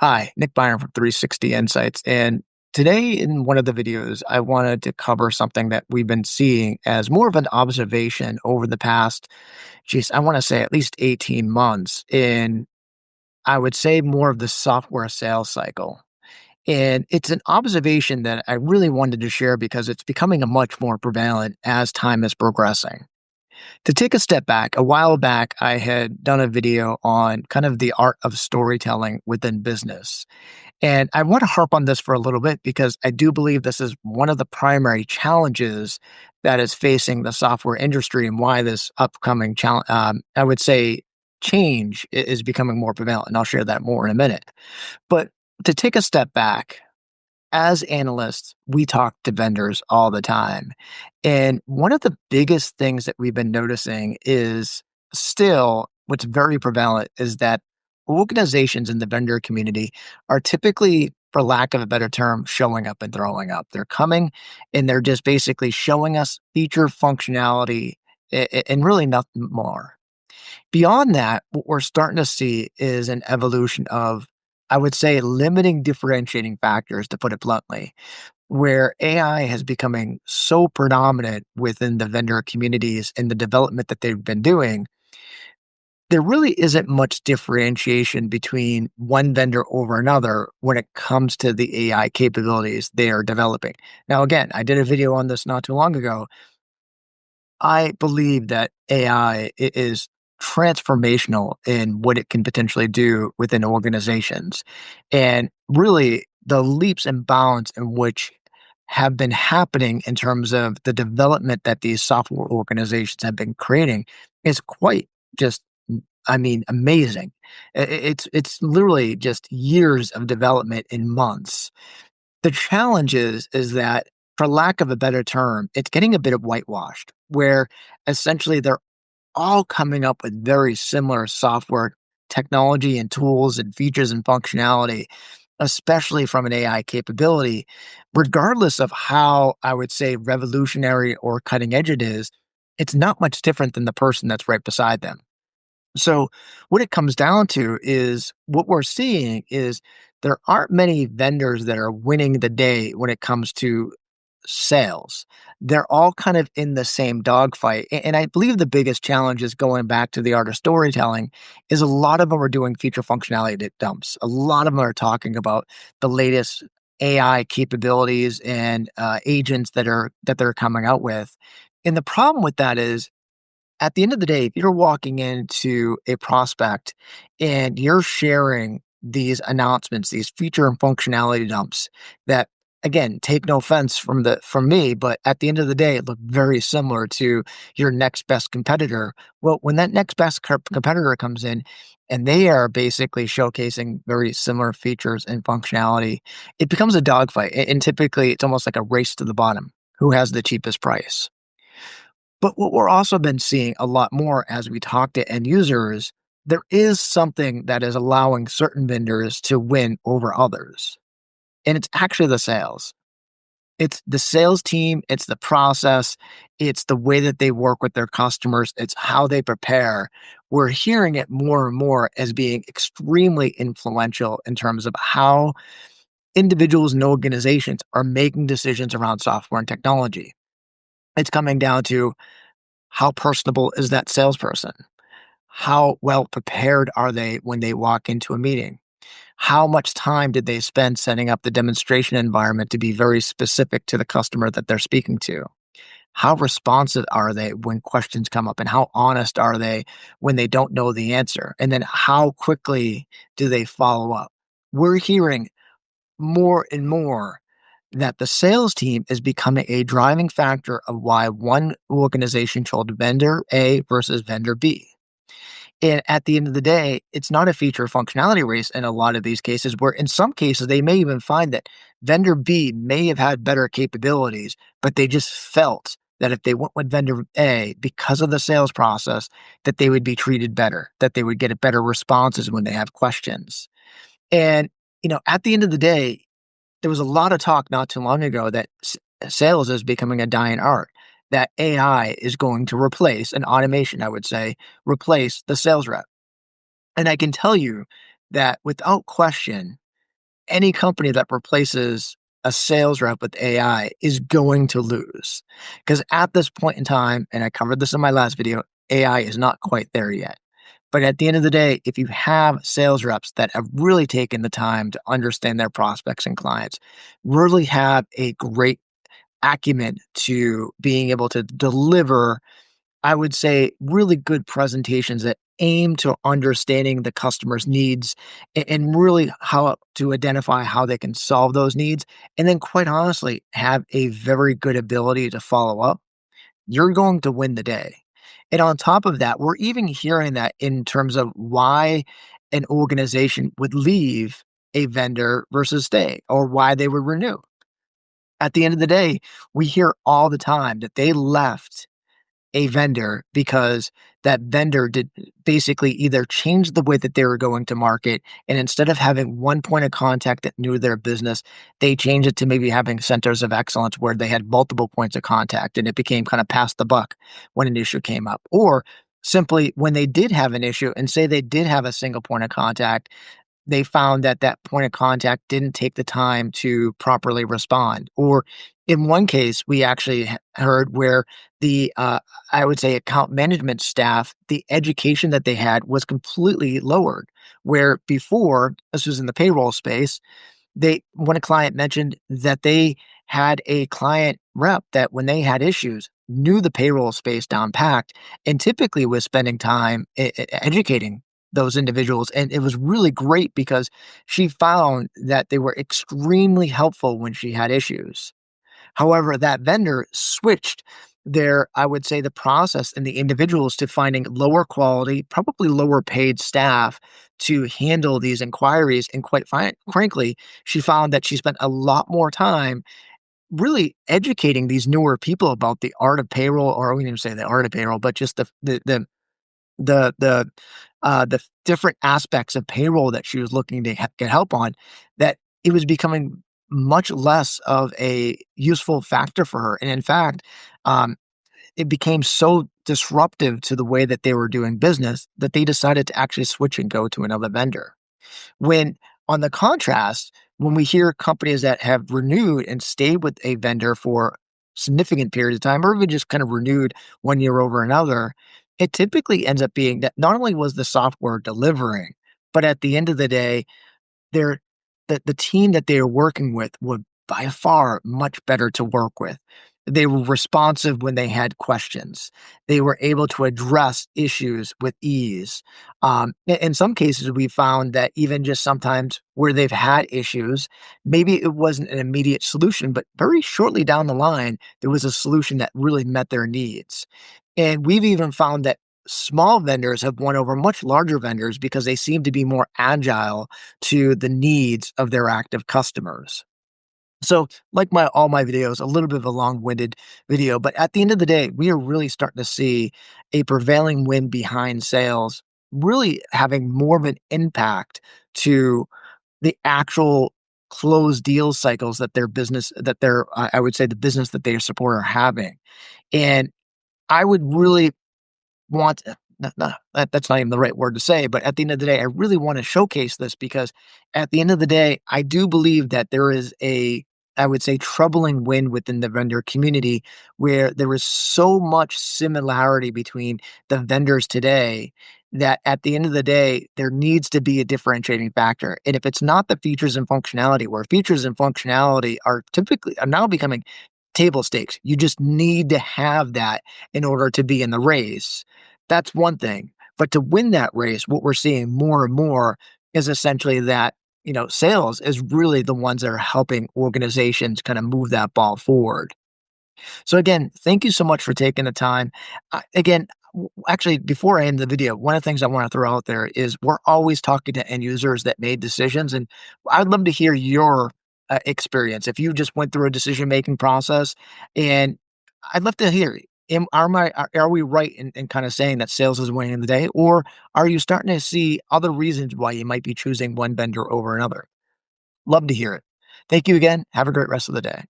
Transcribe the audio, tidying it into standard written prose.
Hi, Nick Biron from 360 Insights. And today, in one of the videos, I wanted to cover something that we've been seeing as more of an observation over the past, I want to say at least 18 months in, I would say, more of the software sales cycle. And it's an observation that I really wanted to share because it's becoming a much more prevalent as time is progressing. To take a step back, a while back, I had done a video on kind of the art of storytelling within business. And I want to harp on this for a little bit because I do believe this is one of the primary challenges that is facing the software industry and why this upcoming challenge, I would say, change is becoming more prevalent. And I'll share that more in a minute. But to take a step back, as analysts, we talk to vendors all the time. And one of the biggest things that we've been noticing is still what's very prevalent is that organizations in the vendor community are typically, for lack of a better term, showing up and throwing up. They're coming and they're just basically showing us feature functionality and really nothing more. Beyond that, what we're starting to see is an evolution of, I would say, limiting differentiating factors, to put it bluntly, where AI has becoming so predominant within the vendor communities and the development that they've been doing. There really isn't much differentiation between one vendor over another when it comes to the AI capabilities they are developing. Now, again, I did a video on this not too long ago. I believe that AI is transformational in what it can potentially do within organizations. And really, the leaps and bounds in which have been happening in terms of the development that these software organizations have been creating is quite just, I mean, amazing. It's literally just years of development in months. The challenge is that, for lack of a better term, it's getting a bit of whitewashed, where essentially they're all coming up with very similar software technology and tools and features and functionality, especially from an AI capability, regardless of how I would say revolutionary or cutting edge it is, it's not much different than the person that's right beside them. So what it comes down to is what we're seeing is there aren't many vendors that are winning the day when it comes to sales. They're all kind of in the same dogfight. And I believe the biggest challenge is going back to the art of storytelling is a lot of them are doing feature functionality dumps. A lot of them are talking about the latest AI capabilities and agents that they're coming out with. And the problem with that is at the end of the day, if you're walking into a prospect and you're sharing these announcements, these feature and functionality dumps that, again, take no offense from me, but at the end of the day, look very similar to your next best competitor. Well, when that next best competitor comes in and they are basically showcasing very similar features and functionality, it becomes a dogfight. And typically it's almost like a race to the bottom. Who has the cheapest price? But what we're also been seeing a lot more as we talk to end users, there is something that is allowing certain vendors to win over others. And it's actually the sales. It's the sales team, it's the process, it's the way that they work with their customers, it's how they prepare. We're hearing it more and more as being extremely influential in terms of how individuals and organizations are making decisions around software and technology. It's coming down to how personable is that salesperson? How well prepared are they when they walk into a meeting? How much time did they spend setting up the demonstration environment to be very specific to the customer that they're speaking to? How responsive are they when questions come up? And how honest are they when they don't know the answer? And then how quickly do they follow up? We're hearing more and more that the sales team is becoming a driving factor of why one organization chose vendor A versus vendor B. And at the end of the day, it's not a feature functionality race in a lot of these cases, where in some cases they may even find that vendor B may have had better capabilities, but they just felt that if they went with vendor A because of the sales process, that they would be treated better, that they would get better responses when they have questions. And, at the end of the day, there was a lot of talk not too long ago that sales is becoming a dying art, that AI is going to replace, an automation, I would say, replace the sales rep. And I can tell you that without question, any company that replaces a sales rep with AI is going to lose. Because at this point in time, and I covered this in my last video, AI is not quite there yet. But at the end of the day, if you have sales reps that have really taken the time to understand their prospects and clients, really have a great acumen to being able to deliver, I would say, really good presentations that aim to understanding the customer's needs and really how to identify how they can solve those needs. And then, quite honestly, have a very good ability to follow up, you're going to win the day. And on top of that, we're even hearing that in terms of why an organization would leave a vendor versus stay or why they would renew. At the end of the day, we hear all the time that they left a vendor because that vendor did basically either change the way that they were going to market, and instead of having one point of contact that knew their business, they changed it to maybe having centers of excellence where they had multiple points of contact and it became kind of pass the buck when an issue came up. Or simply when they did have an issue and say they did have a single point of contact, they found that that point of contact didn't take the time to properly respond. Or in one case, we actually heard where the, I would say, account management staff, the education that they had was completely lowered. Where before, this was in the payroll space, when a client mentioned that they had a client rep that when they had issues knew the payroll space down packed and typically was spending time educating those individuals, and it was really great because she found that they were extremely helpful when she had issues. However, that vendor switched their, I would say, the process and the individuals to finding lower quality, probably lower paid staff to handle these inquiries. And frankly, she found that she spent a lot more time really educating these newer people about the art of payroll, or I wouldn't even say the art of payroll, but just the different aspects of payroll that she was looking to get help on, that it was becoming much less of a useful factor for her. And in fact, um, it became so disruptive to the way that they were doing business that they decided to actually switch and go to another vendor. When on the contrast, when we hear companies that have renewed and stayed with a vendor for significant periods of time, or even just kind of renewed one year over another, it typically ends up being that not only was the software delivering, but at the end of the day, they're the team that they are working with were by far much better to work with. They were responsive when they had questions. They were able to address issues with ease. In some cases, we found that even just sometimes where they've had issues, maybe it wasn't an immediate solution, but very shortly down the line, there was a solution that really met their needs. And we've even found that small vendors have won over much larger vendors because they seem to be more agile to the needs of their active customers. So, like my all my videos, a little bit of a long-winded video, but at the end of the day, we are really starting to see a prevailing wind behind sales really having more of an impact to the actual closed deal cycles that their business that their I would say the business that they support are having. And I would really want that's not even the right word to say, but at the end of the day, I really want to showcase this because at the end of the day, I do believe that there is a, I would say, troubling wind within the vendor community where there is so much similarity between the vendors today that at the end of the day, there needs to be a differentiating factor. And if it's not the features and functionality, where features and functionality are now becoming table stakes, you just need to have that in order to be in the race. That's one thing. But to win that race, what we're seeing more and more is essentially that, sales is really the ones that are helping organizations kind of move that ball forward. So again, thank you so much for taking the time. Again, actually, before I end the video, one of the things I want to throw out there is we're always talking to end users that made decisions, and I'd love to hear your experience. If you just went through a decision making process, and I'd love to hear. Are we right in kind of saying that sales is winning the day, or are you starting to see other reasons why you might be choosing one vendor over another? Love to hear it. Thank you again. Have a great rest of the day.